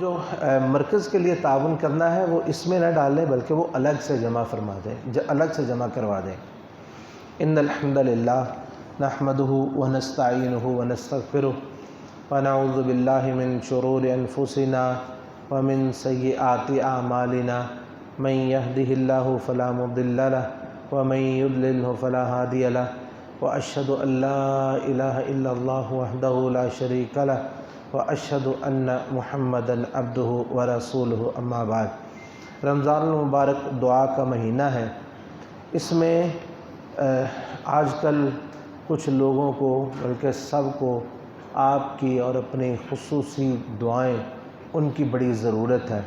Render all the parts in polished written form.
جو مرکز کے لیے تعاون کرنا ہے وہ اس میں نہ ڈالیں بلکہ وہ الگ سے جمع فرما دیں، الگ سے جمع کروا دیں۔ ان الحمد للہ نحمده ونستعینه ونستغفره ونعوذ باللہ من شرور انفسنا ومن سیئات اعمالنا من يهده اللہ فلا مضل له ومن يضلله فلا هادی له واشهد ان لا الہ الا اللہ وحدہ لا شریک له واشهد ان محمدا عبدہ ورسولہ اما بعد۔ رمضان المبارک دعا کا مہینہ ہے۔ اس میں آج کل کچھ لوگوں کو بلکہ سب کو آپ کی اور اپنی خصوصی دعائیں ان کی بڑی ضرورت ہے۔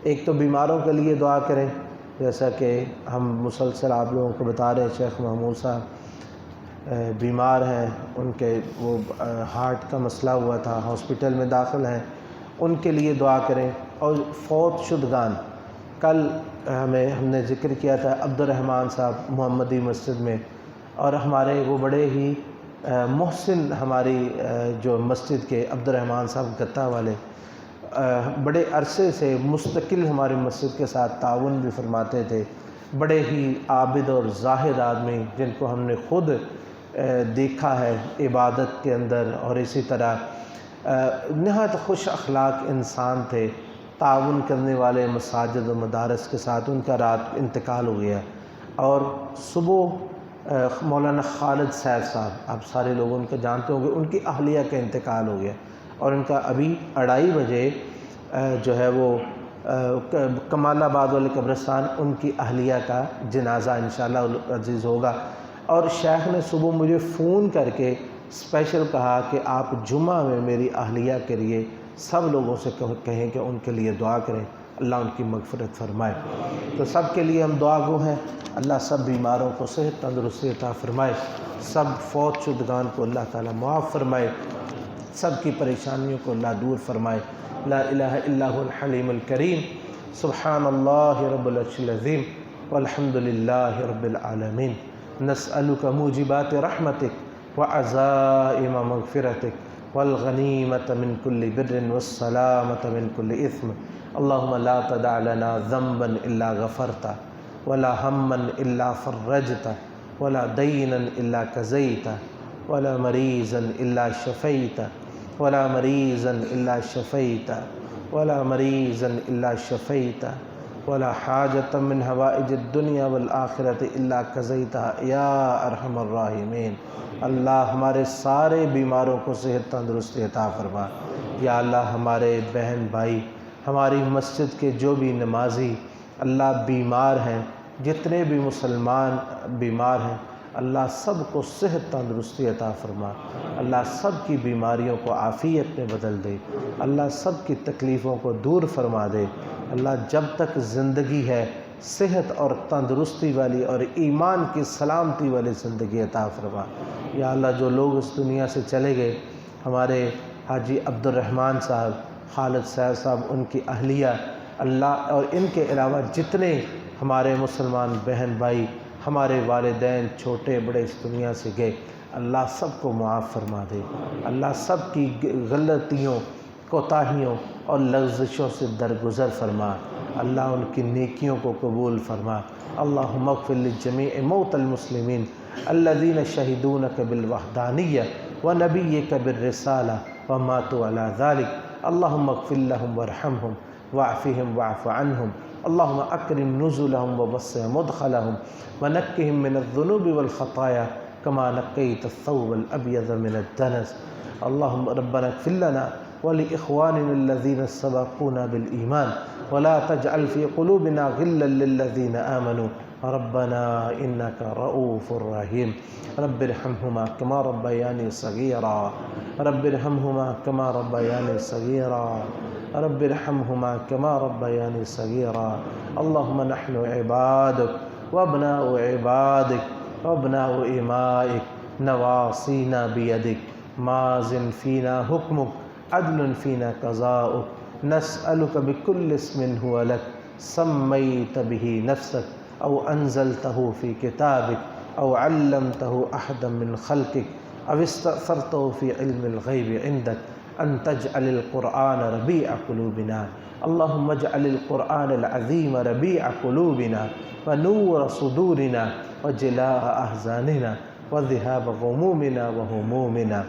ایک تو بیماروں کے لیے دعا کریں، جیسا کہ ہم مسلسل آپ لوگوں کو بتا رہے ہیں، شیخ محمود صاحب بیمار ہیں، ان کے وہ ہارٹ کا مسئلہ ہوا تھا، ہاسپٹل میں داخل ہیں، ان کے لیے دعا کریں۔ اور فوت شدگان، کل ہم نے ذکر کیا تھا عبد الرحمن صاحب محمدی مسجد میں، اور ہمارے وہ بڑے ہی محسن ہماری جو مسجد کے عبد الرحمن صاحب گتا والے بڑے عرصے سے مستقل ہماری مسجد کے ساتھ تعاون بھی فرماتے تھے، بڑے ہی عابد اور زاہد آدمی جن کو ہم نے خود دیکھا ہے عبادت کے اندر، اور اسی طرح نہایت خوش اخلاق انسان تھے، تعاون کرنے والے مساجد و مدارس کے ساتھ۔ ان کا رات انتقال ہو گیا، اور صبح مولانا خالد سیف صاحب، آپ سارے لوگ ان کو جانتے ہوں گے، ان کی اہلیہ کا انتقال ہو گیا، اور ان کا ابھی 2:30 بجے جو ہے وہ کمال آباد والے قبرستان ان کی اہلیہ کا جنازہ انشاءاللہ عزیز ہوگا۔ اور شیخ نے صبح مجھے فون کر کے اسپیشل کہا کہ آپ جمعہ میں میری اہلیہ کے لیے سب لوگوں سے کہیں کہ ان کے لیے دعا کریں، اللہ ان کی مغفرت فرمائے۔ تو سب کے لیے ہم دعا گو ہیں، اللہ سب بیماروں کو صحت تندرستی عطا فرمائے، سب فوت شدگان کو اللہ تعالیٰ معاف فرمائے، سب کی پریشانیوں کو اللہ دور فرمائے۔ لا الہ الا هو الحلیم الکریم، سبحان اللہ رب العرش العظیم، والحمد للہ رب العالمین۔ نسألک موجبات رحمتک وعزائم مغفرتک والغنیمۃ من کل بر والسلامۃ من کل اثم۔ اللہم لا تدع لنا ذنبا الا غفرتہ، ولا ہما الا فرجتہ، ولا دینا الا قضیتہ، ولا مریضا الا شفیتہ، ولا مریضا الا شفیتہ، ولا مریضا الا شفیتہ، ولا حاجۃ من حوائج الدنیا والآخرۃ الا قضیتہا یا ارحم الراحمین۔ اللہ ہمارے سارے بیماروں کو صحت تندرستی عطا فرما۔ یا اللہ ہمارے بہن بھائی، ہماری مسجد کے جو بھی نمازی اللہ بیمار ہیں، جتنے بھی مسلمان بیمار ہیں، اللہ سب کو صحت تندرستی عطا فرما، اللہ سب کی بیماریوں کو عافیت میں بدل دے، اللہ سب کی تکلیفوں کو دور فرما دے۔ اللہ جب تک زندگی ہے صحت اور تندرستی والی اور ایمان کی سلامتی والی زندگی عطا فرما۔ یا اللہ جو لوگ اس دنیا سے چلے گئے، ہمارے حاجی عبد الرحمن صاحب، خالد سیف صاحب، ان کی اہلیہ، اللہ اور ان کے علاوہ جتنے ہمارے مسلمان بہن بھائی، ہمارے والدین چھوٹے بڑے اس دنیا سے گئے، اللہ سب کو معاف فرما دے، اللہ سب کی غلطیوں، کوتاہیوں اور لغزشوں سے درگزر فرما، اللہ ان کی نیکیوں کو قبول فرما۔ اللہم اغفر لجمیع موتى المسلمین الذین شہدونک بالوحدانیہ ونبیک بالرسالہ وماتوا علی ذلک، اللہم اغفر لهم وارحمهم واعفهم واعف عنهم، اللہم اکرم نزلهم ووسع مدخلهم ونقهم من الذنوب والخطایا كما نقیت الثوب الابیض من الدنس۔ اللہم ربنا اغفر لنا ولإخواننا الذين سبقونا بالإيمان ولا تجعل في قلوبنا غلا للذين آمنوا ربنا إنك رؤوف رحيم۔ رب ارحمهما كما ربياني صغيرا، رب ارحمهما كما ربياني صغيرا، رب ارحمهما كما ربياني صغيرا۔ اللهم نحن عبادك وابناء عبادك وابناء إمائك، نواصينا بيدك، ماض فينا حكمك، عدل فينا قضاؤك، نسألك بكل اسم هو لك سميت به نفسك أو أنزلته في كتابك أو علمته أحدا من خلقك أو استأثرته في علم الغيب عندك أن تجعل القرآن ربيع قلوبنا. اللهم اجعل القرآن العظيم ربيع قلوبنا ونور صدورنا وجلاء أحزاننا وذهاب غمومنا وهمومنا.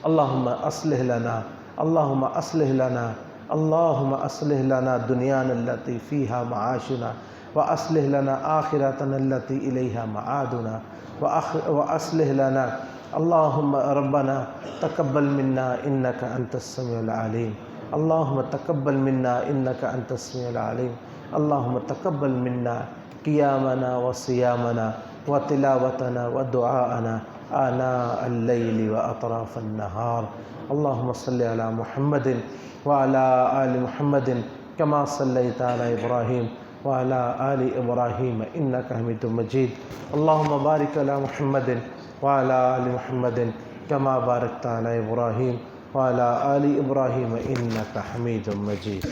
اللهم أصلح لنا اللهم أصلح لنا اللهم أصلح لنا دنيانا التي فيها معاشنا، وأصلح لنا آخرتنا التي إليها معادنا، وأصلح لنا اللهم ربنا تقبل منا إنك أنت السميع العليم. اللهم تقبل منا إنك أنت السميع العليم. اللهم تقبل منا قيامنا وصيامنا وتلاوتنا ودعاءنا آناء الليل وأطراف النهار. اللهم صل على محمد وعلى آل محمد كما صليت على إبراهيم وعلى آل إبراهيم إنك حميد مجيد. اللهم بارك على محمد وعلى آل محمد كما باركت على إبراهيم وعلى آل إبراهيم إنك حميد مجيد.